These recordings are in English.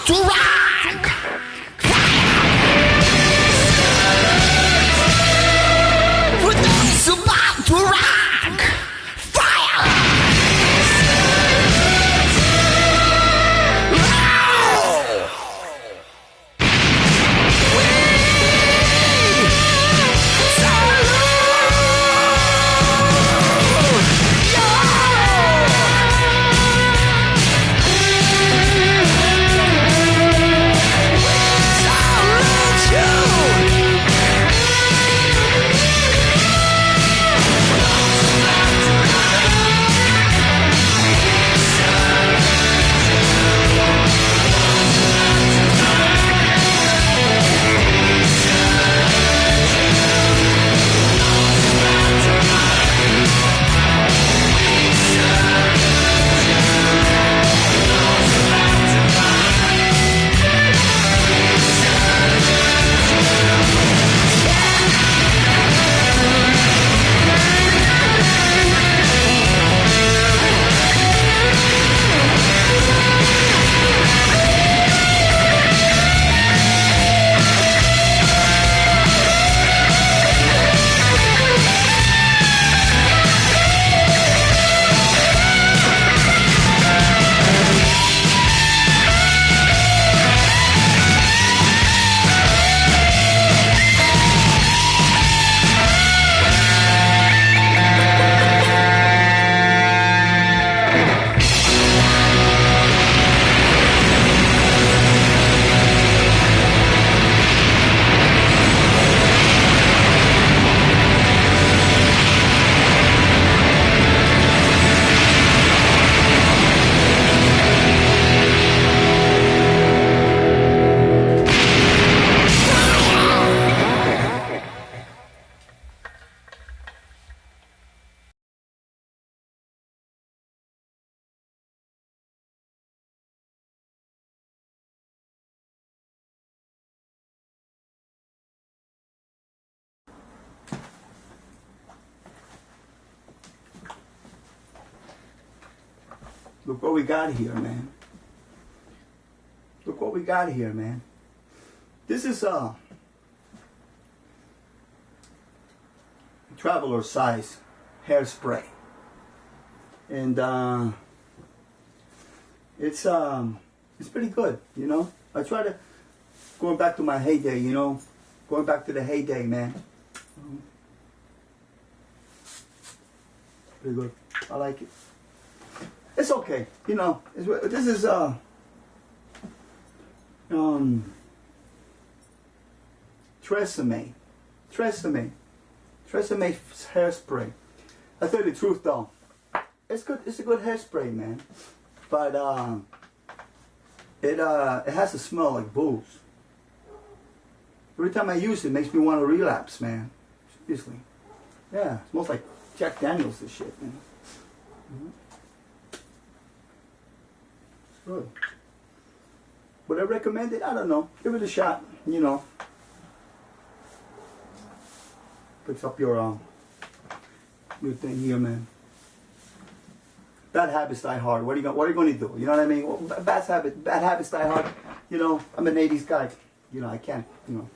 to rock. For those about to rock. Fire. Look what we got here, man. Look what we got here, man. This is a traveler size hairspray. And it's pretty good, you know. I try to, going back to my heyday, you know, going back to the heyday, man. Pretty good. I like it. It's okay, you know. This is Tresemme hairspray. I tell you the truth though, it's good. It's a good hairspray, man. But it has a smell like booze. Every time I use it, it makes me want to relapse, man. Seriously. Yeah, it smells like Jack Daniels, this shit, man. Mm-hmm. Good. Would I recommend it? I don't know. Give it a shot, you know. Picks up your thing here, man. Bad habits die hard. What are you going to do? You know what I mean? Well, bad habits die hard. You know, I'm an 80s guy. You know, I can't, you know.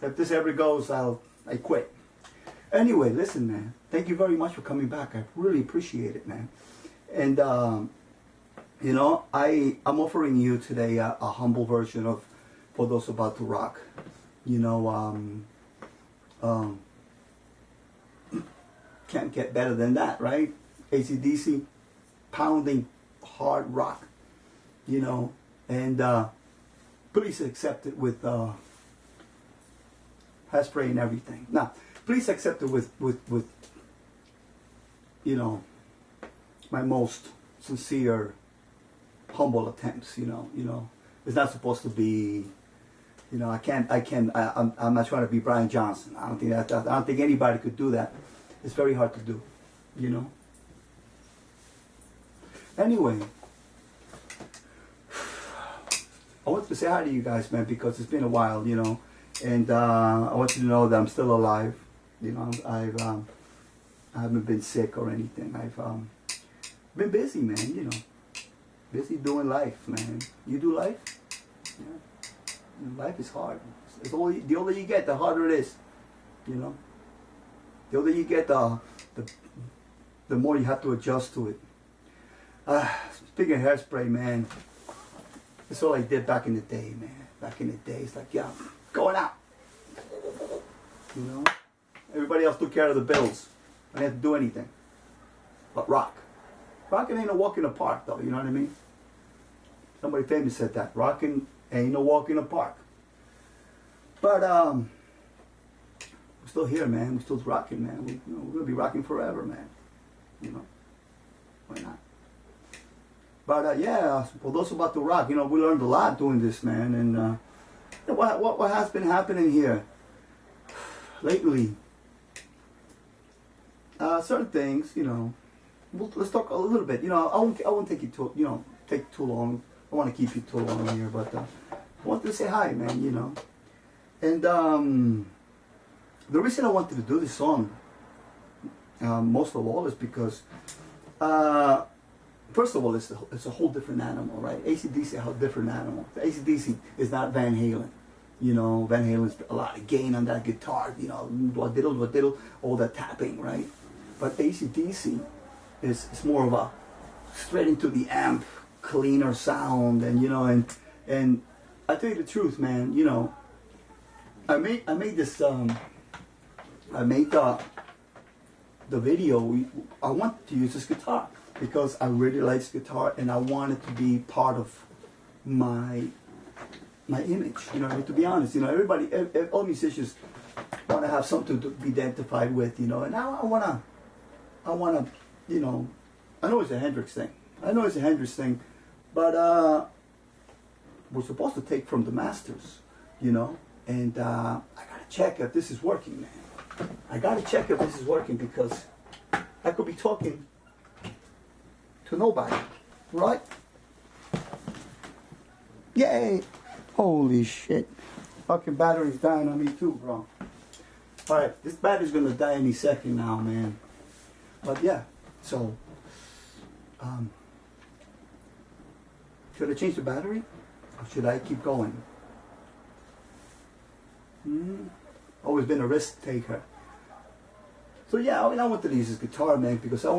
If this ever goes, I quit. Anyway, listen, man. Thank you very much for coming back. I really appreciate it, man. And you know, I'm offering you today a humble version of For Those About to Rock. You know, can't get better than that, right? AC/DC, pounding hard rock. You know, and please accept it with hairspray and everything. Now, please accept it with you know, my most sincere, humble attempts, you know, it's not supposed to be, you know, I'm not trying to be Brian Johnson. I don't think anybody could do that. It's very hard to do, you know. Anyway, I want to say hi to you guys, man, because it's been a while, you know, and I want you to know that I'm still alive. You know, I haven't been sick or anything. I've been busy, man, you know. Busy doing life, man. You do life? Yeah. Life is hard. The older you get, the harder it is. You know? The older you get, the more you have to adjust to it. Speaking of hairspray, man, that's all I did back in the day, man. Back in the day, it's like, yeah, going out. You know? Everybody else took care of the bills. I didn't have to do anything. But rock. Rocking ain't a walk in the park, though, you know what I mean? Somebody famous said that. Rocking ain't no walk in the park. But, we're still here, man. We're still rocking, man. We're going to be rocking forever, man. You know? Why not? But, yeah, for those about to rock, we learned a lot doing this, man. And what has been happening here lately? Certain things, let's talk a little bit. I won't take you take too long. I want to keep you too long here, but I wanted to say hi, man. And the reason I wanted to do this song, most of all, is because, first of all, it's a whole different animal, right? AC/DC is a whole different animal. The AC/DC is not Van Halen. Van Halen's a lot of gain on that guitar. What diddle, all that tapping, right? But AC/DC is more of a straight into the amp, cleaner sound, and I tell you the truth, man. I made this. I made the video. I wanted to use this guitar because I really like this guitar, and I want it to be part of my image. To be honest, everybody, all musicians want to have something to be identified with, and I wanna, I know it's a Hendrix thing, but we're supposed to take from the masters, and I gotta check if this is working, man. I gotta check if this is working because I could be talking to nobody, right? Yay! Holy shit. Fucking battery's dying on me too, bro. Alright, this battery's gonna die any second now, man. But yeah, so should I change the battery? Or should I keep going? Always been a risk taker. So yeah, I wanted to use this guitar, man, because I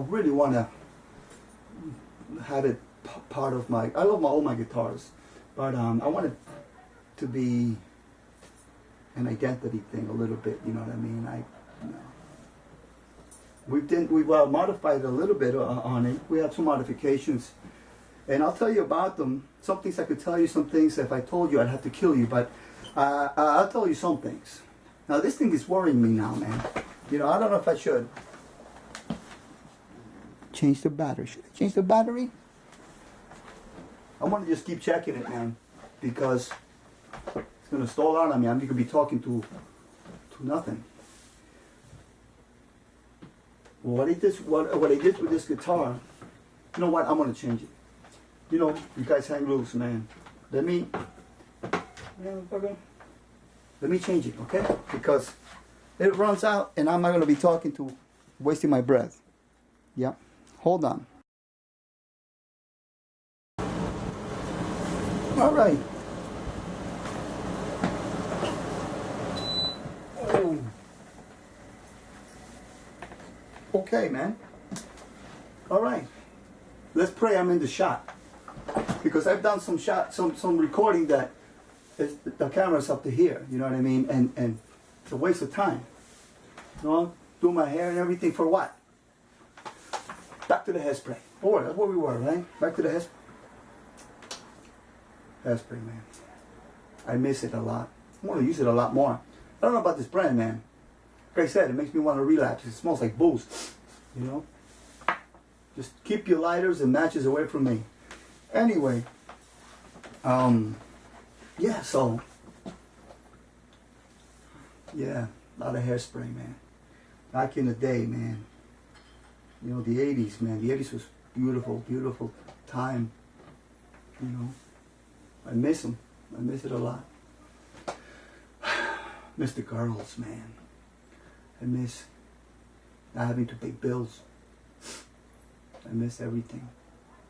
really want to have it part of my... I love all my guitars, but I want it to be an identity thing a little bit, you know what I mean? We've modified a little bit on it. We have some modifications, and I'll tell you about them. Some things I could tell you, some things if I told you I'd have to kill you, but I'll tell you some things. Now this thing is worrying me now, man. I don't know if I should change the battery. Should I change the battery? I want to just keep checking it, man, because it's going to stall out on me. I'm going to be talking to nothing. What I did with this guitar, you know what? I'm going to change it. You guys hang loose, man. Let me change it, okay? Because it runs out, and I'm not going to be wasting my breath. Yeah. Hold on. All right. Oh. Okay, man. All right. Let's pray I'm in the shot, because I've done some recording that the camera's up to here. You know what I mean? And it's a waste of time. Do my hair and everything for what? Back to the hairspray. Oh, that's where we were, right? Back to the hairspray. Hairspray, man. I miss it a lot. I want to use it a lot more. I don't know about this brand, man. Like I said, it makes me want to relapse. It smells like booze. Just keep your lighters and matches away from me. Anyway. Yeah, so. Yeah, a lot of hairspray, man. Back in the day, man. The 80s, man. The 80s was beautiful, beautiful time. I miss them. I miss it a lot. Miss the girls, man. I miss not having to pay bills. I miss everything.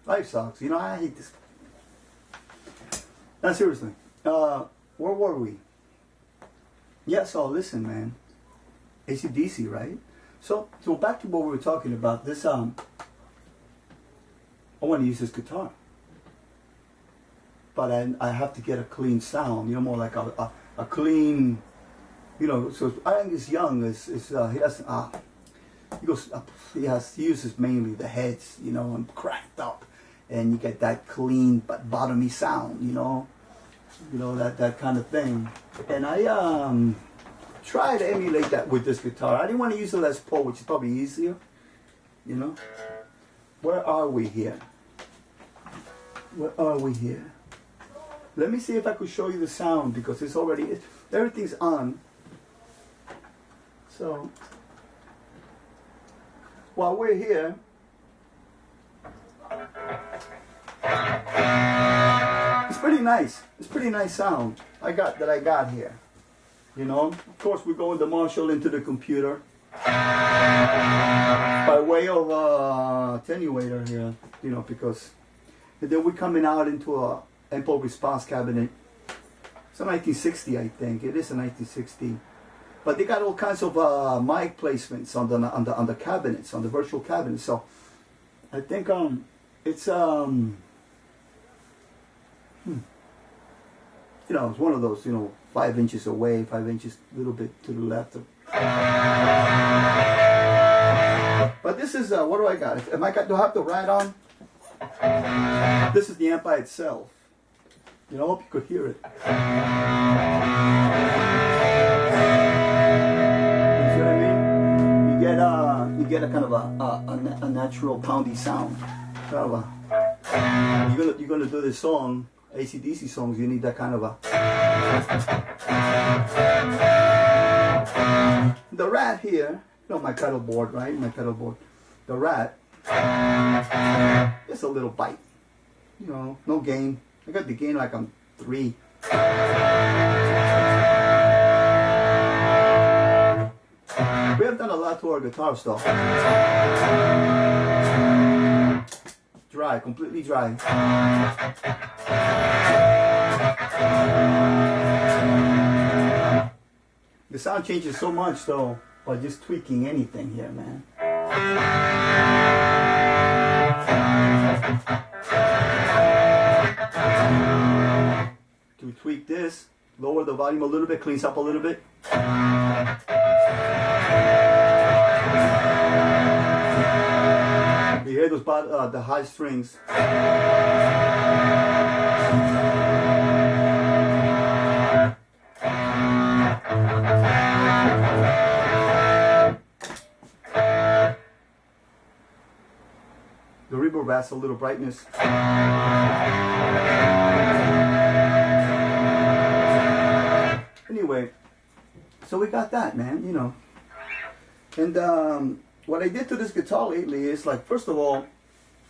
Life sucks. You know, I hate this. Now, seriously. Where were we? Yeah, so listen, man. AC/DC, right? So back to what we were talking about. This, I want to use this guitar. But I have to get a clean sound, you know, more like a clean, you know. So I think it's Young. He doesn't. He uses mainly the heads, you know, and cracked up, and you get that clean but bottomy sound, you know, that kind of thing. And I try to emulate that with this guitar. I didn't want to use a Les Paul, which is probably easier, you know. Where are we here? Where are we here? Let me see if I could show you the sound, because it's already, everything's on. So while we're here, it's pretty nice. It's pretty nice sound I got here. You know, of course we go with the Marshall into the computer by way of attenuator here, you know, because, and then we're coming out into a impulse response cabinet. It's a 1960, I think. It is a 1960. But they got all kinds of mic placements on the cabinets, on the virtual cabinets. So I think it's you know, it's one of those, you know, 5 inches away, 5 inches, a little bit to the left. But this is what do I got? Do I have the rat on? This is the amp by itself. You know, I hope you could hear it. You see what I mean? You get a kind of a natural poundy sound. Kind of a, you're gonna do this song, AC/DC songs. You need that kind of a. The rat here, you know, my pedal board, right? My pedal board. The rat, just a little bite. You know, no gain. I got the gain like on 3. We have done a lot to our guitar stuff. Dry, completely dry. The sound changes so much though by just tweaking anything here, man. To tweak this, lower the volume a little bit, cleans up a little bit. You hear those the high strings. The reverb adds a little brightness. Anyway, so we got that, man, you know. And what I did to this guitar lately is, like, first of all,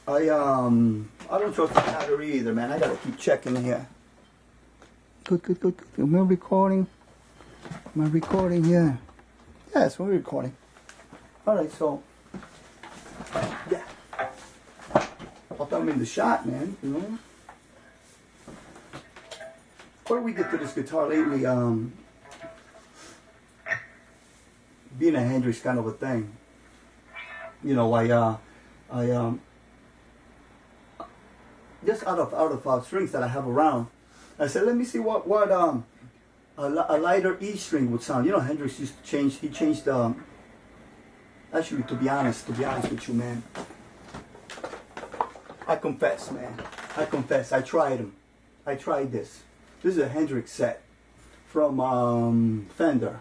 I don't trust the battery either, man. I gotta keep checking here. Good. Am I recording? Am I recording here? Yes, we're recording. Alright, so, yeah. I thought I'm in the shot, man, you know. What did we get to this guitar lately? Being a Hendrix kind of a thing. You know, I just out of strings that I have around, I said, let me see what a lighter E string would sound. You know, Hendrix used to change. He changed. Actually, to be honest with you, man, I confess, man. I confess. I tried him. I tried this. This is a Hendrix set from Fender,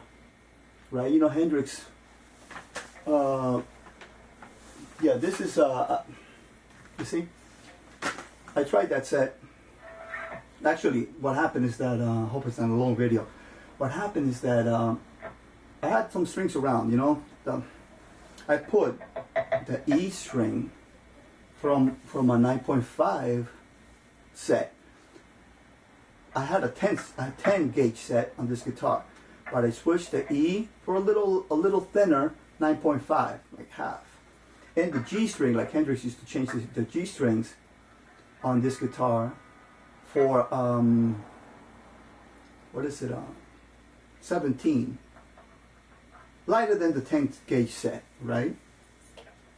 right? You know, Hendrix. Yeah, this is you see, I tried that set. Actually, what happened is that I hope it's not a long video. What happened is that I had some strings around, you know. I put the E string from a 9.5 set. I had a 10 gauge set on this guitar, but I switched the E for a little thinner 9.5, like half. And the G string, like Hendrix used to change the G strings, on this guitar for what is it? 17. Lighter than the 10 gauge set, right?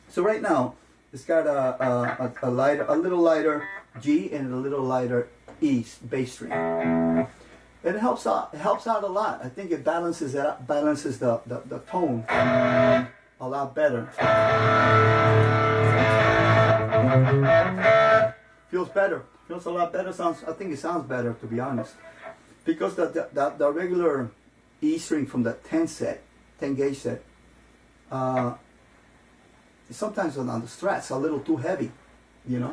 So right now it's got a little lighter G and a little lighter E bass string. And it helps out. It helps out a lot. I think it balances the tone a lot better. Feels better. Feels a lot better. I think it sounds better, to be honest, because the regular E string from the 10 gauge set, sometimes on the strats a little too heavy, you know.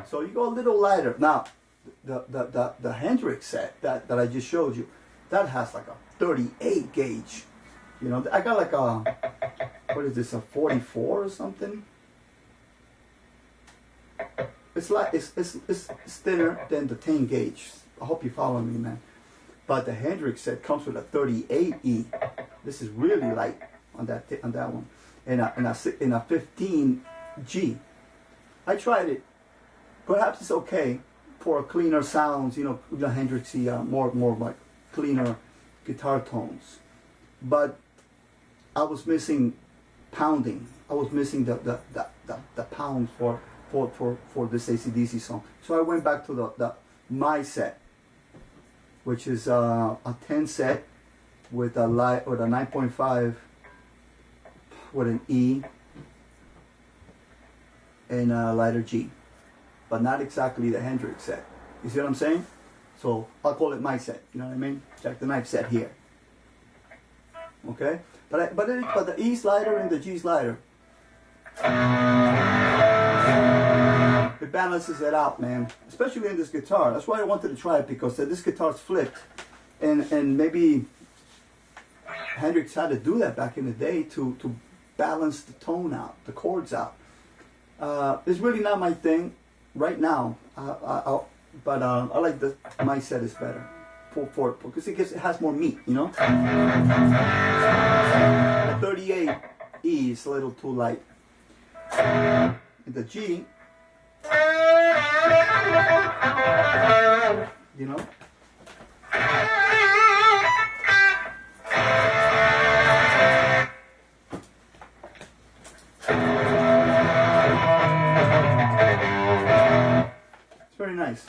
So you go a little lighter. Now, the Hendrix set that I just showed you, that has like a 38 gauge. You know, I got like a, what is this, a 44 or something? It's like it's thinner than the 10 gauge. I hope you follow me, man. But the Hendrix set comes with a 38E. This is really light on that one, and a 15G. I tried it. Perhaps it's okay for cleaner sounds. You know, the Hendrixy, more like cleaner guitar tones. But I was missing pounding. I was missing the pound for this AC/DC song. So I went back to the my set, which is a 10 set with a 9.5 with an E and a lighter G, but not exactly the Hendrix set. You see what I'm saying? So I'll call it my set. You know what I mean? Jack the Knife set here. Okay, but the E's lighter and the G's lighter. It balances it out, man. Especially in this guitar. That's why I wanted to try it, because this guitar's flipped, and maybe Hendrix had to do that back in the day to balance the tone out, the chords out. It's really not my thing right now. But I like my set is better for because it has more meat, you know. The 38 E is a little too light. And the G, you know. It's very nice.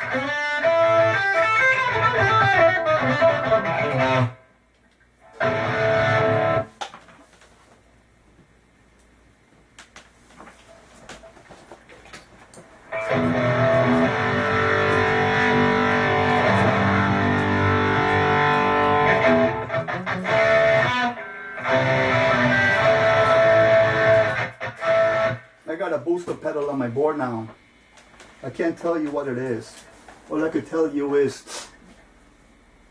I got a booster pedal on my board now. I can't tell you what it is. All I could tell you is,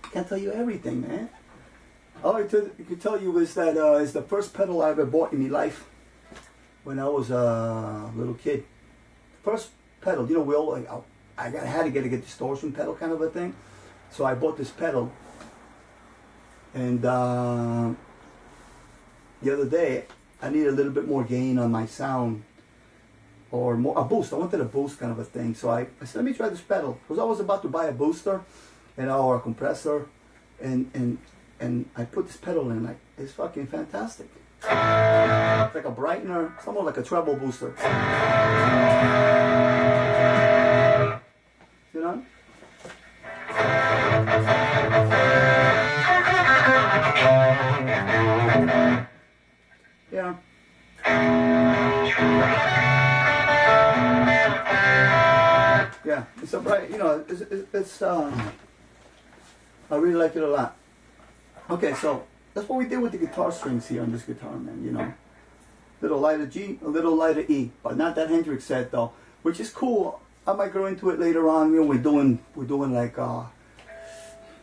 I can't tell you everything, man. All I could tell you is that it's the first pedal I ever bought in my life when I was a little kid. First pedal, you know, we all I had to get a distortion pedal kind of a thing. So I bought this pedal, and the other day I needed a little bit more gain on my sound, or more a boost. I wanted a boost kind of a thing. So I said, let me try this pedal, because I was about to buy a booster and or a compressor, and I put this pedal in. Like, it's fucking fantastic. It's like a brightener, somewhat like a treble booster. You know? Yeah. Yeah, it's a bright, you know, it's I really like it a lot. Okay, so that's what we did with the guitar strings here on this guitar, man, you know. Little lighter G, a little lighter E, but not that Hendrix set though, which is cool. I might go into it later on, you know, we're doing like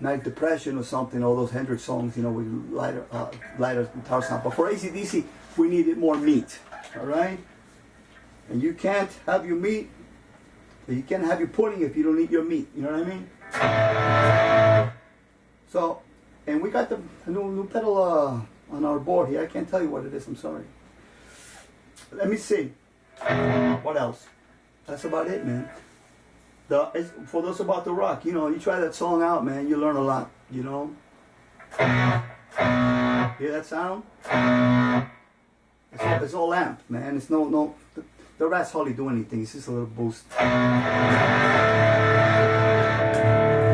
Night Depression or something, all those Hendrix songs, you know, with lighter guitar sound. But for AC/DC, we needed more meat, all right? And you can't have your meat, you can't have your pudding if you don't eat your meat, you know what I mean? So, and we got the new pedal on our board here. I can't tell you what it is, I'm sorry. Let me see. What else? That's about it, man. For those about to rock, you know, you try that song out, man, you learn a lot, you know. Hear that sound? It's all amp, man. It's no, the rats hardly do anything. It's just a little boost.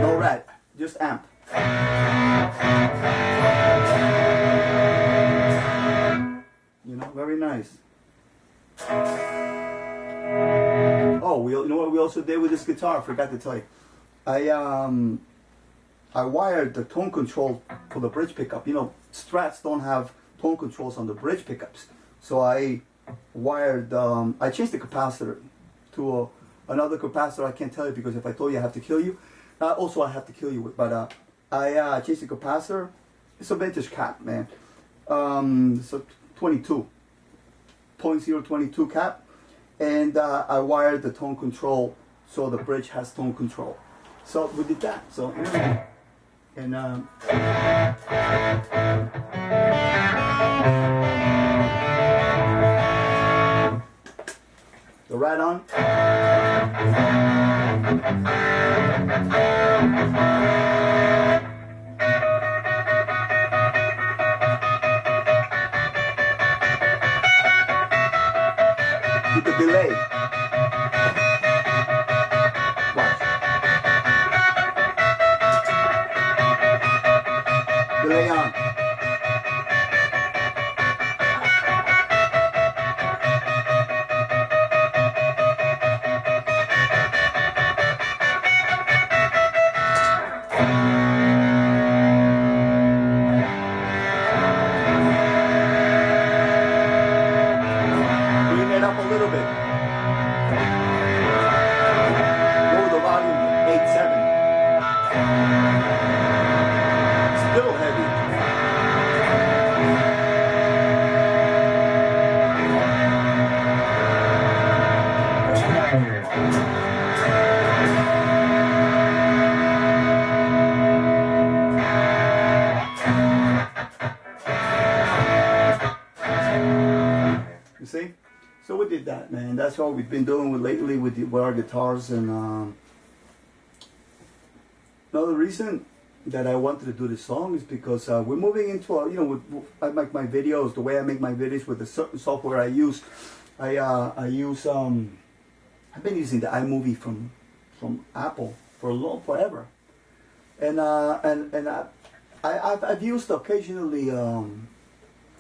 No rat, just amp. You know, very nice. Oh, you know what we also did with this guitar? I forgot to tell you. I wired the tone control for the bridge pickup. You know, Strats don't have tone controls on the bridge pickups. So I wired, I changed the capacitor to another capacitor. I can't tell you because if I told you I have to kill you. Also I have to kill you with, but I changed the capacitor. It's a vintage cap, man. It's a 0.022 cap. And I wired the tone control so the bridge has tone control. So we did that. So, and the right on. With the delay. Watch. Delay on. Clean it up a little bit. Lower the volume to 8.7. Still heavy. You see? So we did that, man. That's what we've been doing lately with our guitars. And another reason that I wanted to do this song is because we're moving into a, you know, I make my videos, the way I make my videos with a certain software I use. I've been using the iMovie from Apple forever. And I've used occasionally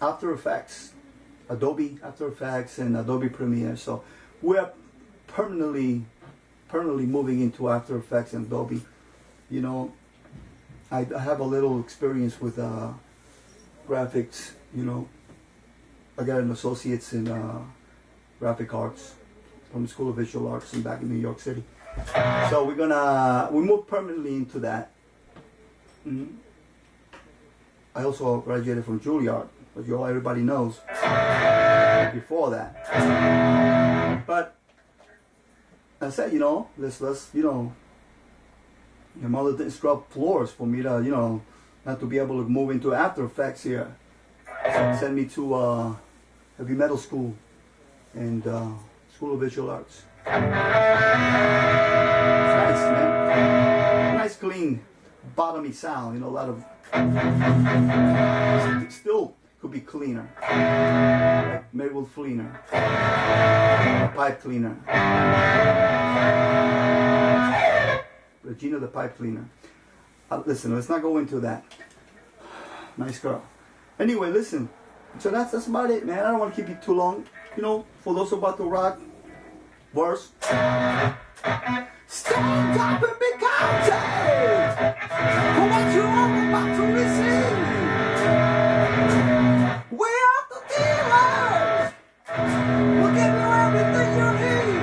After Effects, Adobe After Effects and Adobe Premiere. So we're permanently moving into After Effects and Adobe. You know, I have a little experience with graphics. You know, I got an associate's in graphic arts from the School of Visual Arts and back in New York City. So we move permanently into that. Mm-hmm. I also graduated from Juilliard, as everybody knows, before that. But I said, you know, let's you know, your mother didn't scrub floors for me to, you know, not to be able to move into After Effects here. So send me to heavy metal school and School of Visual Arts. It's nice, man. Nice, clean, bottomy sound. You know, a lot of. It still could be cleaner. Like Maywood cleaner, pipe cleaner. Regina the pipe cleaner. Listen, let's not go into that. Nice girl. Anyway, listen. So that's about it, man. I don't want to keep you too long. You know, for those about to rock, verse. Stand up and be counted for what you're about to receive. We are the dealers. We'll give you everything you need.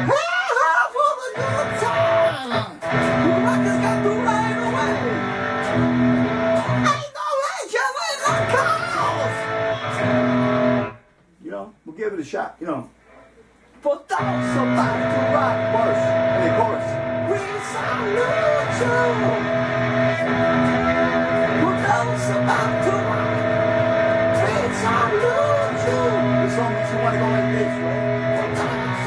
Hey, for the good time. The rockers got to ride away. Ain't no legend in the cause. You know, we'll give it a shot, you know. For those about to rock, verse, chorus. We salute you. For those about to rock, we salute you. The song makes you want to go like this, right? For those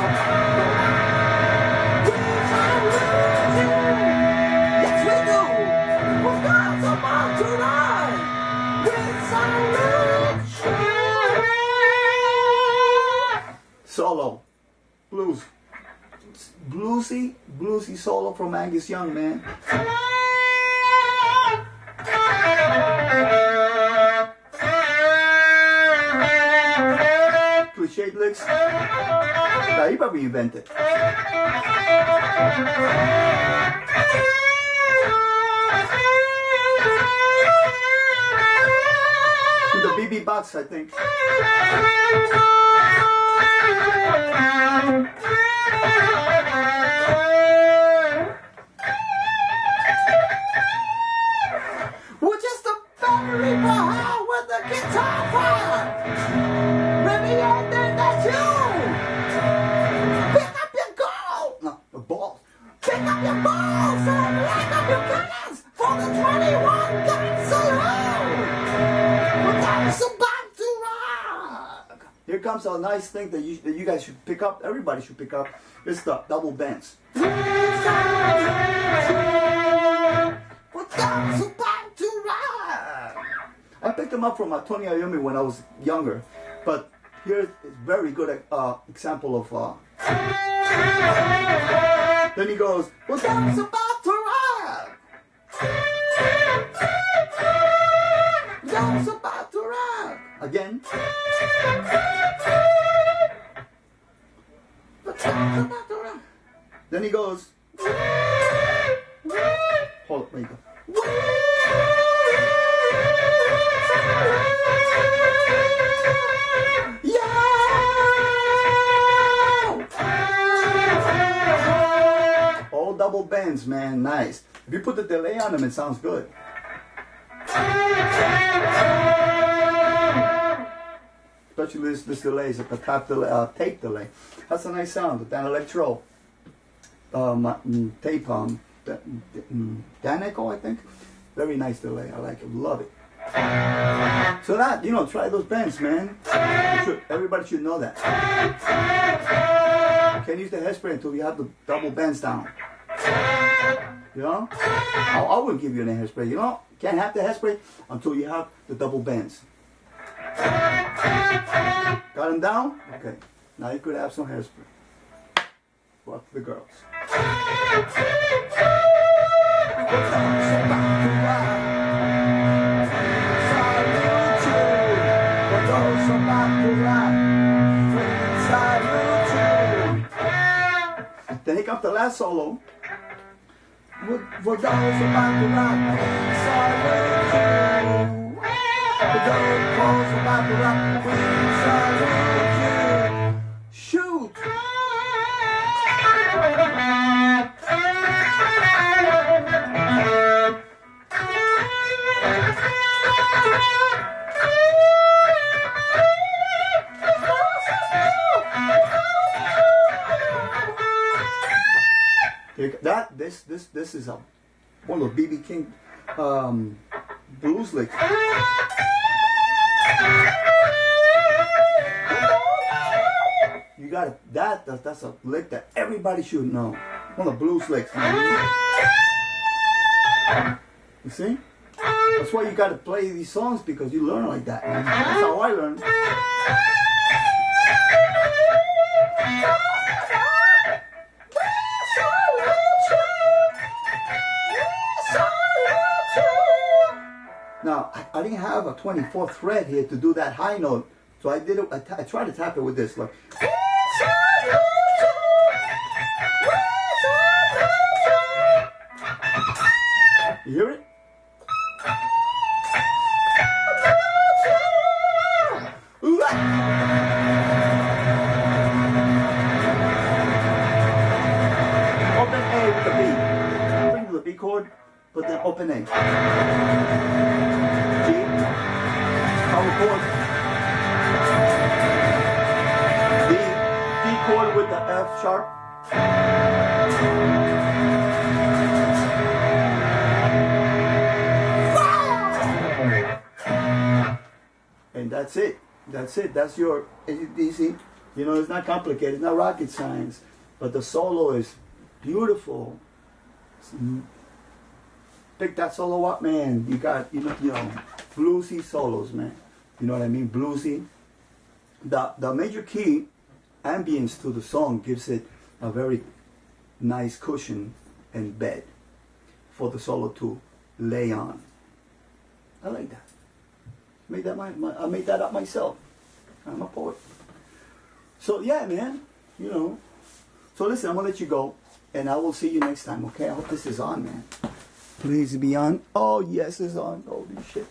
bluesy solo from Angus Young, man. Cliched licks. Now he probably invented. To the BB box, I think. We're just a battery behind with the guitar fire. Maybe out there, that's you. Pick up your gold. No, the balls. Pick up your balls and light up your cannons for the 21 gun salute. That's about to rock. Here comes a nice thing that you guys should pick up. Everybody should pick up. It's the double bends. That's about to rock. I picked them up from Tony Iommi when I was younger, but here is a very good example of. Then he goes, well, that's about to rock. That's about to rock. Again. But that's about to rock. Then he goes, hold it, there you go. All double bends, man, nice. If you put the delay on them, it sounds good. Especially this delay is a tape delay. That's a nice sound with that electro tape Daneco, I think. Very nice delay. I like it. Love it. So that, try those bends, man. Everybody should know that. You can't use the hairspray until you have the double bends down. You know? I wouldn't give you any hairspray. You know? Can't have the hairspray until you have the double bends. Got them down? Okay. Now you could have some hairspray. Fuck the girls. Then here comes the last solo. For those about to rock, we salute you. For those about to rock, we salute you. Shoot! This is one of the BB King blues licks. You got it. That's a lick that everybody should know. One of the blues licks. You see? That's why you got to play these songs, because you learn like that, man. That's how I learned. Now, I didn't have a 24th fret here to do that high note, so I did it. I tried to tap it with this, like. You hear it? Open A with the B. Bring the B chord, but then open A. G, power chord. D chord with the F sharp. And that's it. That's it. That's your easy. You know, it's not complicated. It's not rocket science. But the solo is beautiful. Pick that solo up, man. You got, you know, bluesy solos, man. You know what I mean? Bluesy. The major key ambience to the song gives it a very nice cushion and bed for the solo to lay on. I like that. I made that up myself. I'm a poet. So yeah, man, you know. So listen, I'm gonna let you go, and I will see you next time. Okay? I hope this is on, man. Please be on. Oh yes, it's on. Holy shit.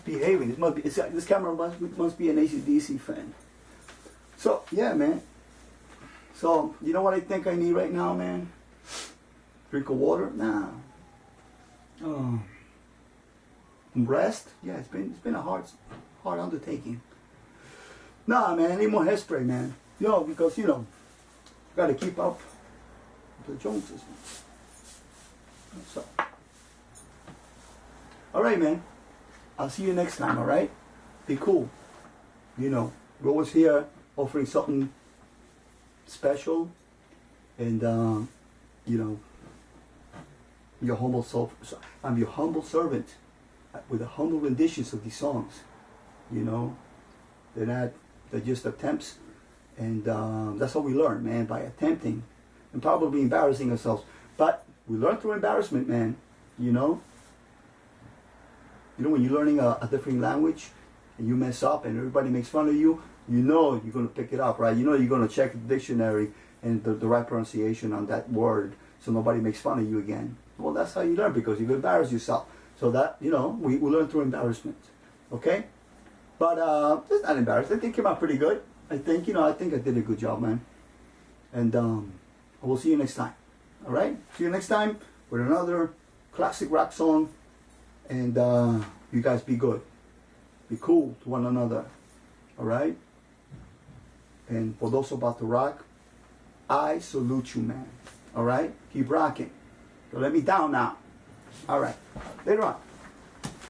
Behaving. This camera must be an AC/DC fan. So yeah, man. So you know what I think I need right now, man? Drink of water? Nah. Rest? Yeah, it's been a hard undertaking. Nah, man, I need more hairspray, man. Because gotta keep up with the Joneses. So, all right, man. I'll see you next time. All right? Be cool. We're always here offering something special, and I'm your humble servant with the humble renditions of these songs. They're just attempts, and that's how we learn, man, by attempting and probably embarrassing ourselves. But we learn through embarrassment, man. When you're learning a different language and you mess up and everybody makes fun of you, you're going to pick it up, right? You're going to check the dictionary and the right pronunciation on that word so nobody makes fun of you again. Well, that's how you learn, because you embarrass yourself. So that, we learn through embarrassment. Okay? But it's not embarrassed. I think it came out pretty good. I think I did a good job, man. And I will see you next time. All right? See you next time with another classic rap song. And you guys be good. Be cool to one another. All right? And for those about to rock, I salute you, man. All right? Keep rocking. Don't let me down now. All right. Later on.